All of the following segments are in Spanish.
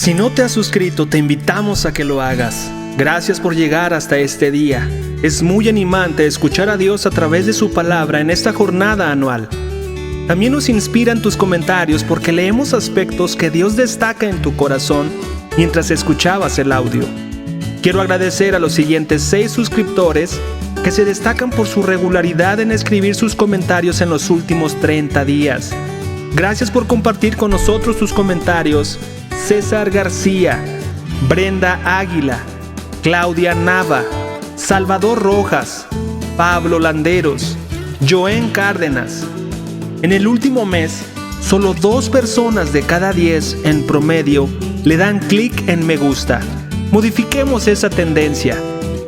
Si no te has suscrito, te invitamos a que lo hagas. Gracias por llegar hasta este día. Es muy animante escuchar a Dios a través de su palabra en esta jornada anual. También nos inspiran tus comentarios porque leemos aspectos que Dios destaca en tu corazón mientras escuchabas el audio. Quiero agradecer a los siguientes 6 suscriptores que se destacan por su regularidad en escribir sus comentarios en los últimos 30 días. Gracias por compartir con nosotros tus comentarios: César García, Brenda Águila, Claudia Nava, Salvador Rojas, Pablo Landeros, Joen Cárdenas. En el último mes, solo 2 personas de cada 10 en promedio le dan clic en me gusta. Modifiquemos esa tendencia.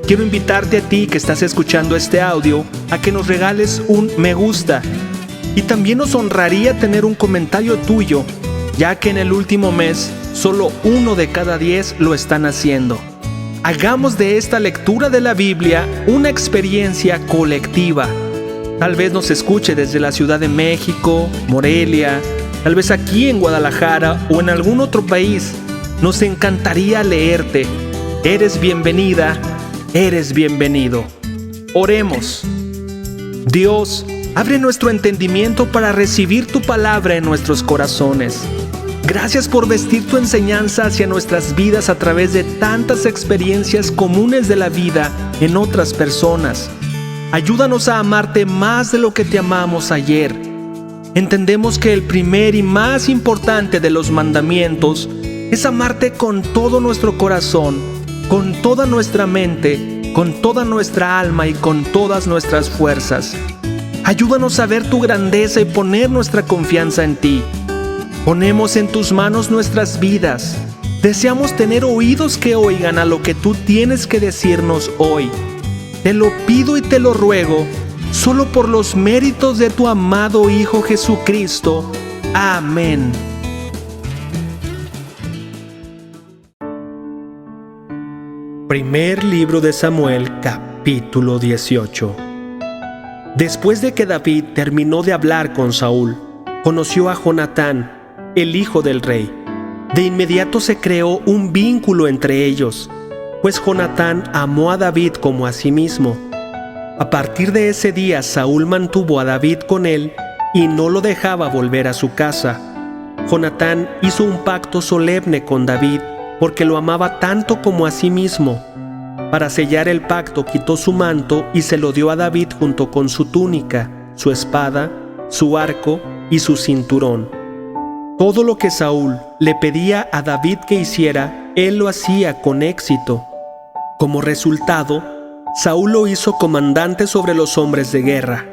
Quiero invitarte a ti que estás escuchando este audio a que nos regales un me gusta. Y también nos honraría tener un comentario tuyo, ya que en el último mes solo 1 de cada 10 lo están haciendo. Hagamos de esta lectura de la Biblia una experiencia colectiva. Tal vez nos escuche desde la Ciudad de México, Morelia, tal vez aquí en Guadalajara o en algún otro país. Nos encantaría leerte. Eres bienvenida, eres bienvenido. Oremos. Dios, abre nuestro entendimiento para recibir tu palabra en nuestros corazones. Gracias por vestir tu enseñanza hacia nuestras vidas a través de tantas experiencias comunes de la vida en otras personas. Ayúdanos a amarte más de lo que te amamos ayer. Entendemos que el primer y más importante de los mandamientos es amarte con todo nuestro corazón, con toda nuestra mente, con toda nuestra alma y con todas nuestras fuerzas. Ayúdanos a ver tu grandeza y poner nuestra confianza en ti. Ponemos en tus manos nuestras vidas. Deseamos tener oídos que oigan a lo que tú tienes que decirnos hoy. Te lo pido y te lo ruego, solo por los méritos de tu amado Hijo Jesucristo. Amén. Primer libro de Samuel, capítulo 18. Después de que David terminó de hablar con Saúl, conoció a Jonatán, el hijo del rey. De inmediato se creó un vínculo entre ellos, pues Jonatán amó a David como a sí mismo. A partir de ese día, Saúl mantuvo a David con él y no lo dejaba volver a su casa. Jonatán hizo un pacto solemne con David porque lo amaba tanto como a sí mismo. Para sellar el pacto, quitó su manto y se lo dio a David junto con su túnica, su espada, su arco y su cinturón. Todo lo que Saúl le pedía a David que hiciera, él lo hacía con éxito. Como resultado, Saúl lo hizo comandante sobre los hombres de guerra,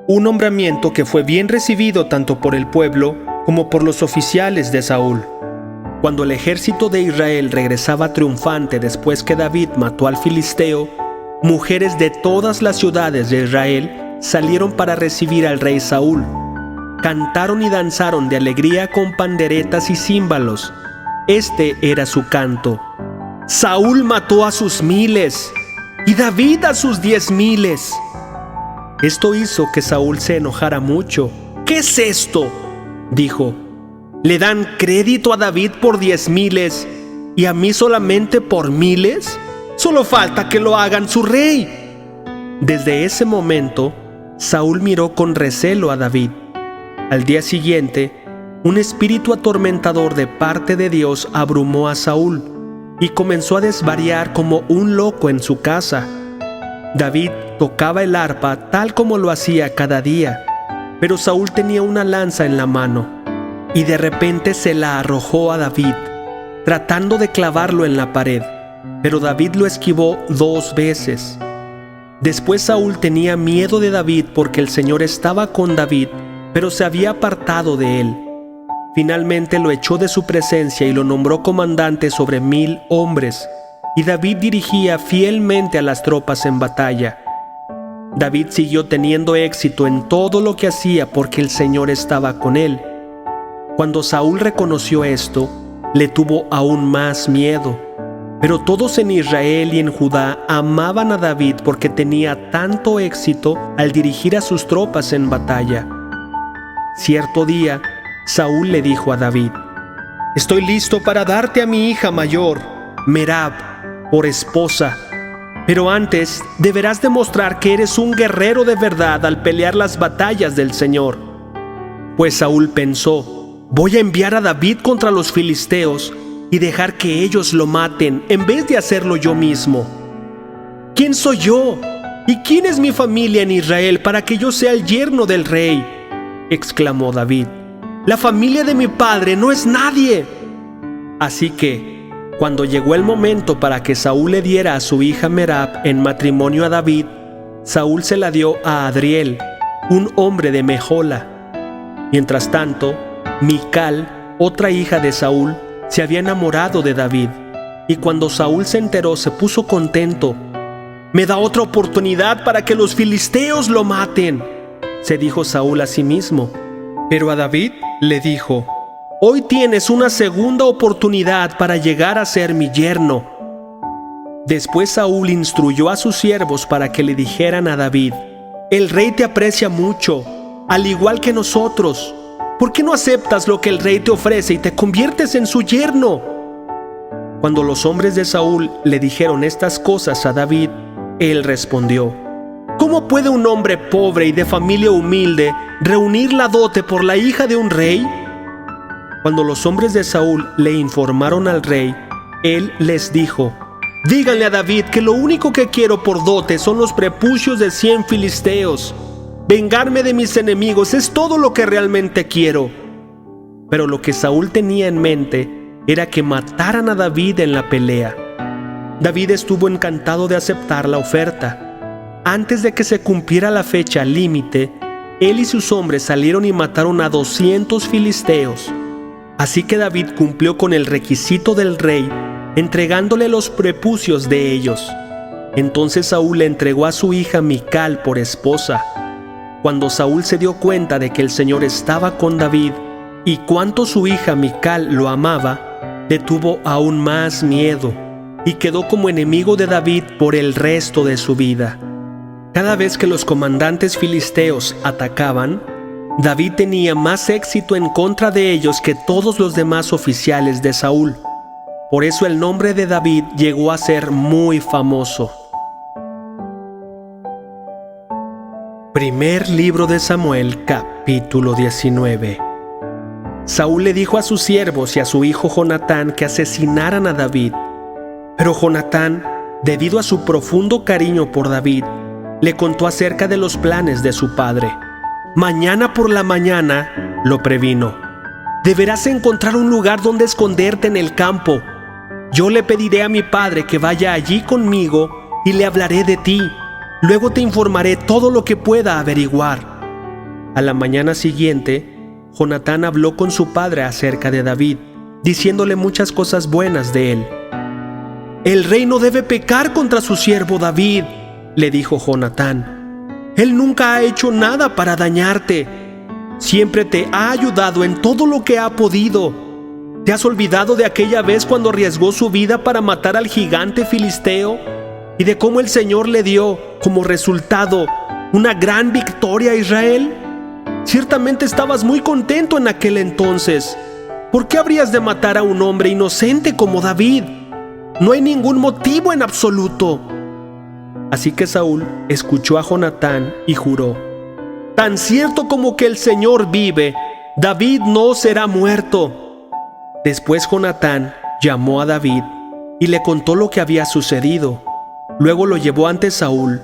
un nombramiento que fue bien recibido tanto por el pueblo como por los oficiales de Saúl. Cuando el ejército de Israel regresaba triunfante después que David mató al filisteo, mujeres de todas las ciudades de Israel salieron para recibir al rey Saúl. Cantaron y danzaron de alegría con panderetas y címbalos. Este era su canto: Saúl mató a sus 1000 y David a sus 10,000. Esto hizo que Saúl se enojara mucho. ¿Qué es esto?, dijo. ¿Le dan crédito a David por 10,000 y a mí solamente por 1000? Solo falta que lo hagan su rey. Desde ese momento, Saúl miró con recelo a David. Al día siguiente, un espíritu atormentador de parte de Dios abrumó a Saúl y comenzó a desvariar como un loco en su casa. David tocaba el arpa tal como lo hacía cada día, pero Saúl tenía una lanza en la mano y de repente se la arrojó a David, tratando de clavarlo en la pared, pero David lo esquivó 2 veces. Después Saúl tenía miedo de David porque el Señor estaba con David, pero se había apartado de él. Finalmente lo echó de su presencia y lo nombró comandante sobre 1000 hombres, y David dirigía fielmente a las tropas en batalla. David siguió teniendo éxito en todo lo que hacía porque el Señor estaba con él. Cuando Saúl reconoció esto, le tuvo aún más miedo. Pero todos en Israel y en Judá amaban a David porque tenía tanto éxito al dirigir a sus tropas en batalla. Cierto día, Saúl le dijo a David: estoy listo para darte a mi hija mayor, Merab, por esposa. Pero antes deberás demostrar que eres un guerrero de verdad al pelear las batallas del Señor». Pues Saúl pensó: voy a enviar a David contra los filisteos y dejar que ellos lo maten en vez de hacerlo yo mismo. ¿Quién soy yo? ¿Y quién es mi familia en Israel para que yo sea el yerno del rey?, exclamó David. La familia de mi padre no es nadie. Así que, cuando llegó el momento para que Saúl le diera a su hija Merab en matrimonio a David, Saúl se la dio a Adriel, un hombre de Mejola. Mientras tanto, Mical, otra hija de Saúl, se había enamorado de David, y cuando Saúl se enteró se puso contento. «Me da otra oportunidad para que los filisteos lo maten», se dijo Saúl a sí mismo. Pero a David le dijo: «Hoy tienes una segunda oportunidad para llegar a ser mi yerno». Después Saúl instruyó a sus siervos para que le dijeran a David: «El rey te aprecia mucho, al igual que nosotros. ¿Por qué no aceptas lo que el rey te ofrece y te conviertes en su yerno?». Cuando los hombres de Saúl le dijeron estas cosas a David, él respondió: «¿Cómo puede un hombre pobre y de familia humilde reunir la dote por la hija de un rey?». Cuando los hombres de Saúl le informaron al rey, él les dijo: «Díganle a David que lo único que quiero por dote son los prepucios de 100 filisteos. Vengarme de mis enemigos es todo lo que realmente quiero». Pero lo que Saúl tenía en mente era que mataran a David en la pelea. David estuvo encantado de aceptar la oferta. Antes de que se cumpliera la fecha límite, él y sus hombres salieron y mataron a 200 filisteos. Así que David cumplió con el requisito del rey, entregándole los prepucios de ellos. Entonces Saúl le entregó a su hija Mical por esposa. Cuando Saúl se dio cuenta de que el Señor estaba con David y cuánto su hija Mical lo amaba, le tuvo aún más miedo y quedó como enemigo de David por el resto de su vida. Cada vez que los comandantes filisteos atacaban, David tenía más éxito en contra de ellos que todos los demás oficiales de Saúl. Por eso el nombre de David llegó a ser muy famoso. Primer libro de Samuel, capítulo 19. Saúl le dijo a sus siervos y a su hijo Jonatán que asesinaran a David. Pero Jonatán, debido a su profundo cariño por David, le contó acerca de los planes de su padre. «Mañana por la mañana», lo previno, «deberás encontrar un lugar donde esconderte en el campo. Yo le pediré a mi padre que vaya allí conmigo y le hablaré de ti. Luego te informaré todo lo que pueda averiguar». A la mañana siguiente, Jonatán habló con su padre acerca de David, diciéndole muchas cosas buenas de él. «El rey no debe pecar contra su siervo David», le dijo Jonatán. «Él nunca ha hecho nada para dañarte. Siempre te ha ayudado en todo lo que ha podido. ¿Te has olvidado de aquella vez cuando arriesgó su vida para matar al gigante filisteo? ¿Y de cómo el Señor le dio, como resultado, una gran victoria a Israel? Ciertamente estabas muy contento en aquel entonces. ¿Por qué habrías de matar a un hombre inocente como David? No hay ningún motivo en absoluto». Así que Saúl escuchó a Jonatán y juró: «Tan cierto como que el Señor vive, David no será muerto». Después Jonatán llamó a David y le contó lo que había sucedido. Luego lo llevó ante Saúl,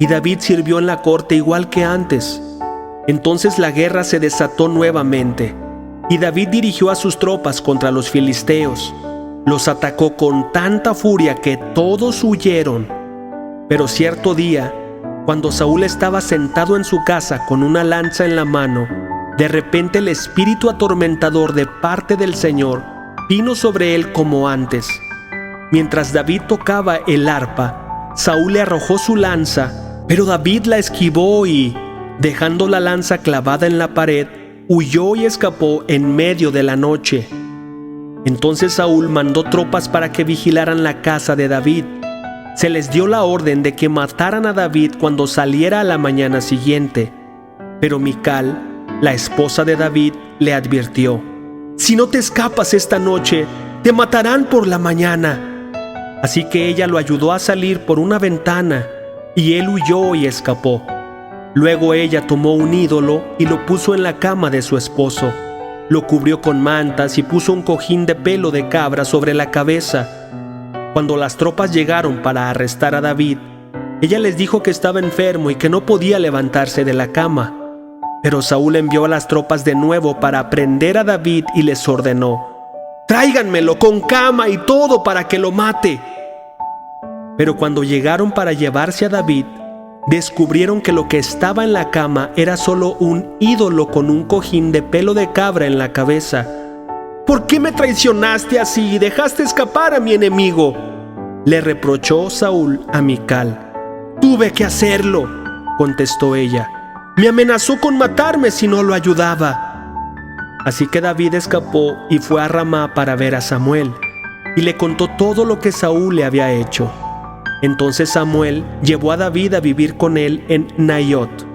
y David sirvió en la corte igual que antes. Entonces la guerra se desató nuevamente, y David dirigió a sus tropas contra los filisteos. Los atacó con tanta furia que todos huyeron. Pero cierto día, cuando Saúl estaba sentado en su casa con una lanza en la mano, de repente el espíritu atormentador de parte del Señor vino sobre él como antes. Mientras David tocaba el arpa, Saúl le arrojó su lanza, pero David la esquivó y, dejando la lanza clavada en la pared, huyó y escapó en medio de la noche. Entonces Saúl mandó tropas para que vigilaran la casa de David. Se les dio la orden de que mataran a David cuando saliera a la mañana siguiente. Pero Mical, la esposa de David, le advirtió: Si no te escapas esta noche, te matarán por la mañana. Así que ella lo ayudó a salir por una ventana, y él huyó y escapó. Luego ella tomó un ídolo y lo puso en la cama de su esposo. Lo cubrió con mantas y puso un cojín de pelo de cabra sobre la cabeza. Cuando las tropas llegaron para arrestar a David, ella les dijo que estaba enfermo y que no podía levantarse de la cama. Pero Saúl envió a las tropas de nuevo para prender a David y les ordenó: «Tráiganmelo con cama y todo para que lo mate». Pero cuando llegaron para llevarse a David, descubrieron que lo que estaba en la cama era solo un ídolo con un cojín de pelo de cabra en la cabeza. «¿Por qué me traicionaste así y dejaste escapar a mi enemigo?», le reprochó Saúl a Mical. «Tuve que hacerlo», contestó ella. «Me amenazó con matarme si no lo ayudaba». Así que David escapó y fue a Ramá para ver a Samuel, y le contó todo lo que Saúl le había hecho. Entonces Samuel llevó a David a vivir con él en Naiot.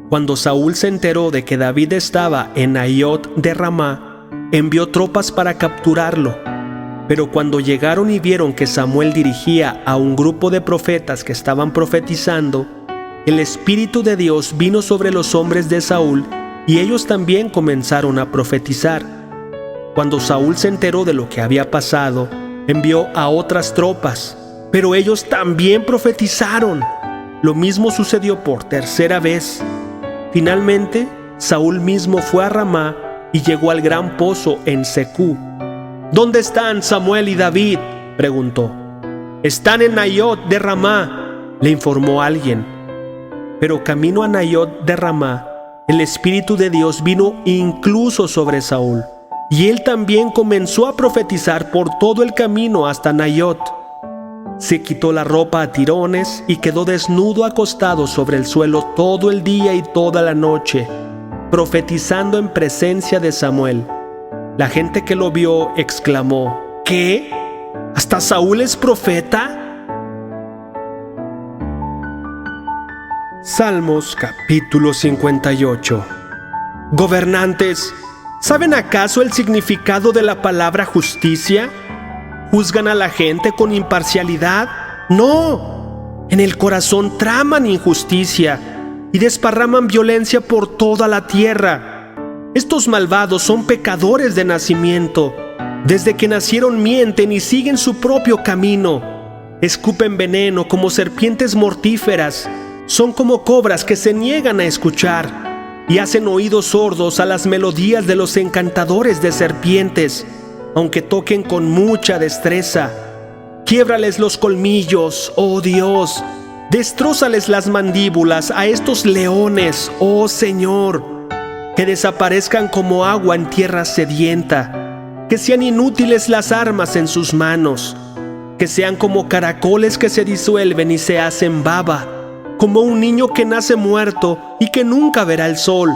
Cuando Saúl se enteró de que David estaba en Naiot de Ramá, envió tropas para capturarlo. Pero cuando llegaron y vieron que Samuel dirigía a un grupo de profetas que estaban profetizando, el Espíritu de Dios vino sobre los hombres de Saúl y ellos también comenzaron a profetizar. Cuando Saúl se enteró de lo que había pasado, envió a otras tropas, pero ellos también profetizaron. Lo mismo sucedió por tercera vez. Finalmente, Saúl mismo fue a Ramá y llegó al gran pozo en Secú. «¿Dónde están Samuel y David?», preguntó. «Están en Naiot de Ramá», le informó alguien. Pero camino a Naiot de Ramá, el Espíritu de Dios vino incluso sobre Saúl, y él también comenzó a profetizar por todo el camino hasta Naiot. Se quitó la ropa a tirones y quedó desnudo acostado sobre el suelo todo el día y toda la noche, profetizando en presencia de Samuel. La gente que lo vio exclamó: «¿Qué? ¿Hasta Saúl es profeta?». Salmos capítulo 58. Gobernantes, ¿saben acaso el significado de la palabra justicia? ¿Juzgan a la gente con imparcialidad? No. En el corazón traman injusticia y desparraman violencia por toda la tierra. Estos malvados son pecadores de nacimiento. Desde que nacieron mienten y siguen su propio camino. Escupen veneno como serpientes mortíferas. Son como cobras que se niegan a escuchar y hacen oídos sordos a las melodías de los encantadores de serpientes, aunque toquen con mucha destreza. Quiébrales los colmillos, oh Dios. Destrózales las mandíbulas a estos leones, oh Señor. Que desaparezcan como agua en tierra sedienta. Que sean inútiles las armas en sus manos. Que sean como caracoles que se disuelven y se hacen baba. Como un niño que nace muerto y que nunca verá el sol.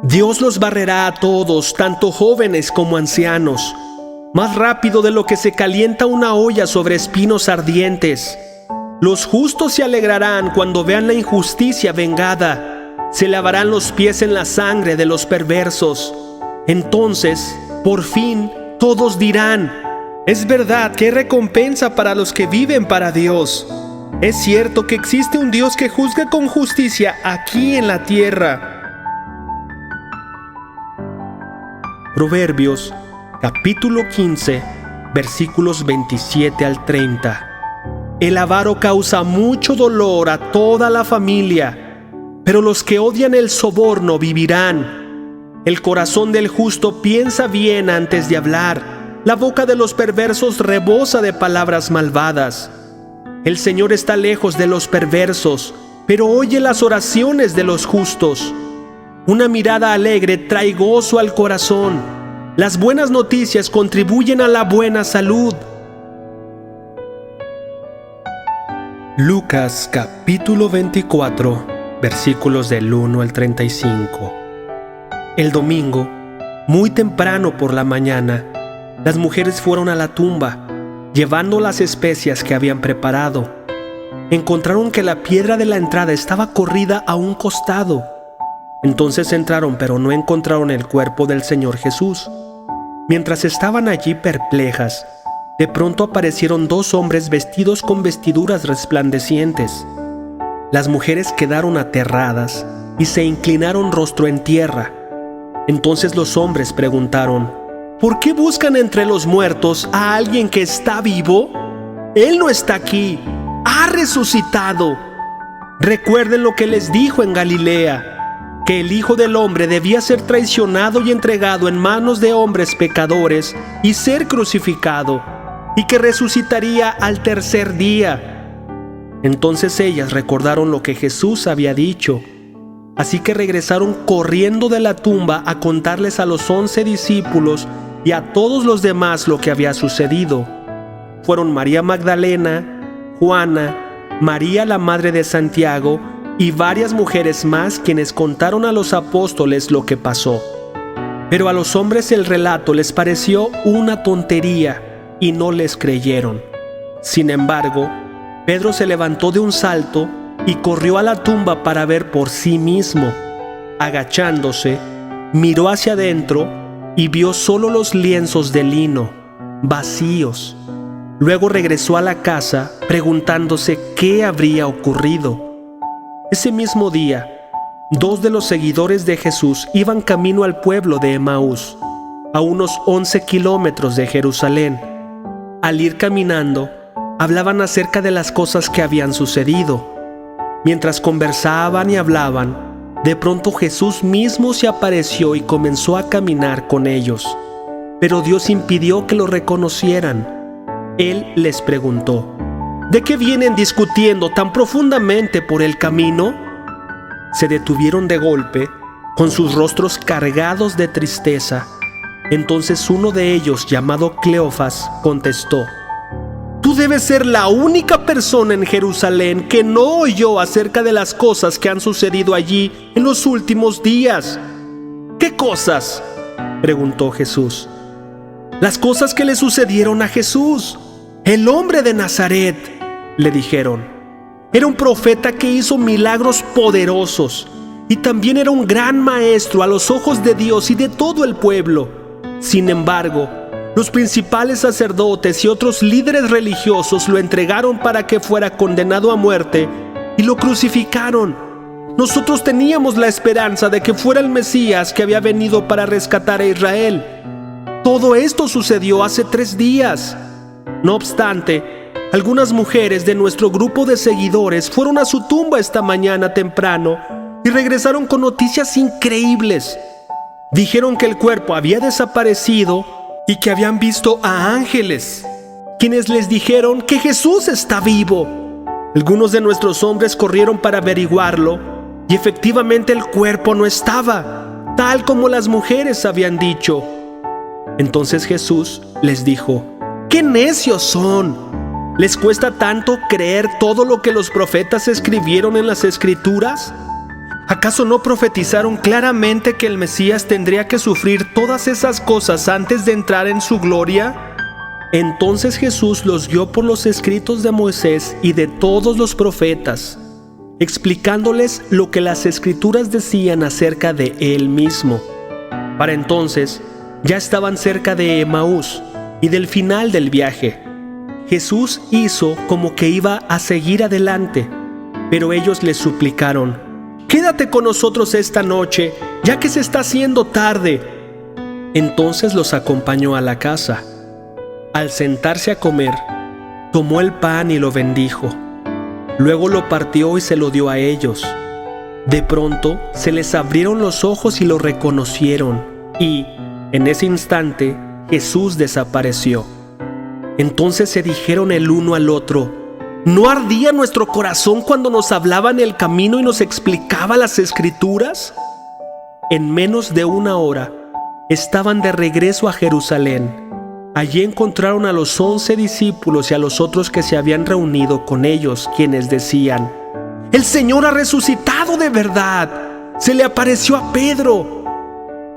Dios los barrerá a todos, tanto jóvenes como ancianos, más rápido de lo que se calienta una olla sobre espinos ardientes. Los justos se alegrarán cuando vean la injusticia vengada. Se lavarán los pies en la sangre de los perversos. Entonces, por fin, todos dirán: «Es verdad que hay recompensa para los que viven para Dios». Es cierto que existe un Dios que juzga con justicia aquí en la tierra. Proverbios, capítulo 15, versículos 27 al 30. El avaro causa mucho dolor a toda la familia, pero los que odian el soborno vivirán. El corazón del justo piensa bien antes de hablar. La boca de los perversos rebosa de palabras malvadas. El Señor está lejos de los perversos, pero oye las oraciones de los justos. Una mirada alegre trae gozo al corazón. Las buenas noticias contribuyen a la buena salud. Lucas capítulo 24, versículos del 1 al 35. El domingo, muy temprano por la mañana, las mujeres fueron a la tumba, llevando las especias que habían preparado. Encontraron que la piedra de la entrada estaba corrida a un costado. Entonces entraron, pero no encontraron el cuerpo del Señor Jesús. Mientras estaban allí perplejas, de pronto aparecieron dos hombres vestidos con vestiduras resplandecientes. Las mujeres quedaron aterradas y se inclinaron rostro en tierra. Entonces los hombres preguntaron: ¿por qué buscan entre los muertos a alguien que está vivo? Él no está aquí, ha resucitado. Recuerden lo que les dijo en Galilea, que el Hijo del Hombre debía ser traicionado y entregado en manos de hombres pecadores y ser crucificado, y que resucitaría al tercer día. Entonces ellas recordaron lo que Jesús había dicho, así que regresaron corriendo de la tumba a contarles a los 11 discípulos y a todos los demás lo que había sucedido. Fueron María Magdalena, Juana, María la madre de Santiago y varias mujeres más quienes contaron a los apóstoles lo que pasó. Pero a los hombres el relato les pareció una tontería y no les creyeron. Sin embargo, Pedro se levantó de un salto y corrió a la tumba para ver por sí mismo. Agachándose, miró hacia adentro y vio solo los lienzos de lino, vacíos. Luego regresó a la casa preguntándose qué habría ocurrido. Ese mismo día, dos de los seguidores de Jesús iban camino al pueblo de Emaús, a unos 11 kilómetros de Jerusalén. Al ir caminando, hablaban acerca de las cosas que habían sucedido. Mientras conversaban y hablaban, de pronto Jesús mismo se apareció y comenzó a caminar con ellos. Pero Dios impidió que lo reconocieran. Él les preguntó: ¿de qué vienen discutiendo tan profundamente por el camino? Se detuvieron de golpe, con sus rostros cargados de tristeza. Entonces uno de ellos, llamado Cleofas, contestó: tú debes ser la única persona en Jerusalén que no oyó acerca de las cosas que han sucedido allí en los últimos días. ¿Qué cosas?, preguntó Jesús. Las cosas que le sucedieron a Jesús, el hombre de Nazaret, le dijeron. Era un profeta que hizo milagros poderosos y también era un gran maestro a los ojos de Dios y de todo el pueblo. Sin embargo, los principales sacerdotes y otros líderes religiosos lo entregaron para que fuera condenado a muerte y lo crucificaron. Nosotros teníamos la esperanza de que fuera el Mesías que había venido para rescatar a Israel. Todo esto sucedió hace 3 días. No obstante, algunas mujeres de nuestro grupo de seguidores fueron a su tumba esta mañana temprano y regresaron con noticias increíbles. Dijeron que el cuerpo había desaparecido y que habían visto a ángeles, quienes les dijeron que Jesús está vivo. Algunos de nuestros hombres corrieron para averiguarlo y efectivamente el cuerpo no estaba, tal como las mujeres habían dicho. Entonces Jesús les dijo: ¡qué necios son! ¿Les cuesta tanto creer todo lo que los profetas escribieron en las Escrituras? ¿Acaso no profetizaron claramente que el Mesías tendría que sufrir todas esas cosas antes de entrar en su gloria? Entonces Jesús los guió por los escritos de Moisés y de todos los profetas, explicándoles lo que las Escrituras decían acerca de Él mismo. Para entonces, ya estaban cerca de Emaús y del final del viaje. Jesús hizo como que iba a seguir adelante, pero ellos le suplicaron: quédate con nosotros esta noche, ya que se está haciendo tarde. Entonces los acompañó a la casa. Al sentarse a comer, tomó el pan y lo bendijo. Luego lo partió y se lo dio a ellos. De pronto se les abrieron los ojos y lo reconocieron, y en ese instante Jesús desapareció. Entonces se dijeron el uno al otro: ¿no ardía nuestro corazón cuando nos hablaba en el camino y nos explicaba las Escrituras? En menos de 1 hora estaban de regreso a Jerusalén. Allí encontraron a los 11 discípulos y a los otros que se habían reunido con ellos, quienes decían: ¡el Señor ha resucitado de verdad! ¡Se le apareció a Pedro!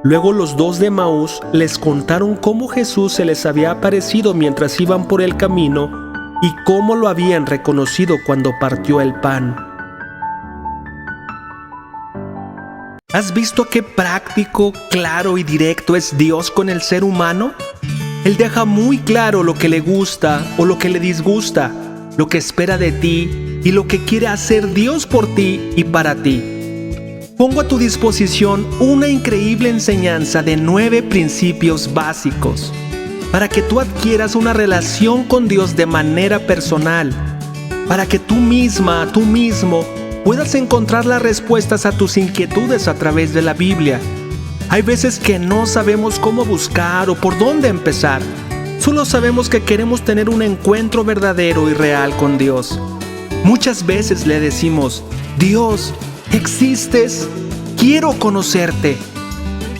Luego los 2 de Emaús les contaron cómo Jesús se les había aparecido mientras iban por el camino y cómo lo habían reconocido cuando partió el pan. ¿Has visto qué práctico, claro y directo es Dios con el ser humano? Él deja muy claro lo que le gusta o lo que le disgusta, lo que espera de ti y lo que quiere hacer Dios por ti y para ti. Pongo a tu disposición una increíble enseñanza de 9 principios básicos para que tú adquieras una relación con Dios de manera personal, para que tú misma, tú mismo, puedas encontrar las respuestas a tus inquietudes a través de la Biblia. Hay veces que no sabemos cómo buscar o por dónde empezar. Solo sabemos que queremos tener un encuentro verdadero y real con Dios. Muchas veces le decimos: Dios, ¿existes? Quiero conocerte.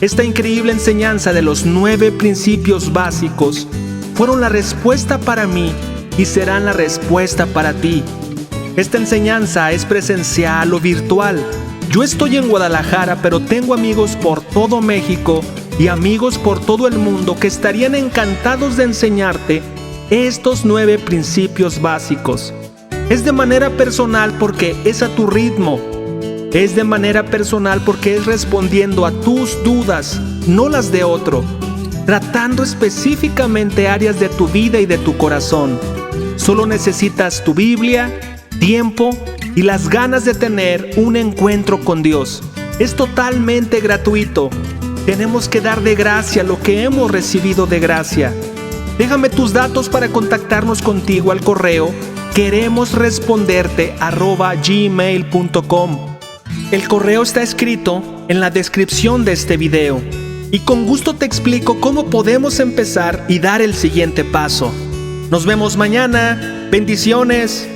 Esta increíble enseñanza de los 9 principios básicos fueron la respuesta para mí y serán la respuesta para ti. Esta enseñanza es presencial o virtual. Yo estoy en Guadalajara, pero tengo amigos por todo México y amigos por todo el mundo que estarían encantados de enseñarte estos 9 principios básicos. Es de manera personal porque es a tu ritmo. Es de manera personal porque es respondiendo a tus dudas, no las de otro, tratando específicamente áreas de tu vida y de tu corazón. Solo necesitas tu Biblia, tiempo y las ganas de tener un encuentro con Dios. Es totalmente gratuito. Tenemos que dar de gracia lo que hemos recibido de gracia. Déjame tus datos para contactarnos contigo al correo queremosresponderte@gmail.com. El correo está escrito en la descripción de este video y con gusto te explico cómo podemos empezar y dar el siguiente paso. Nos vemos mañana. Bendiciones.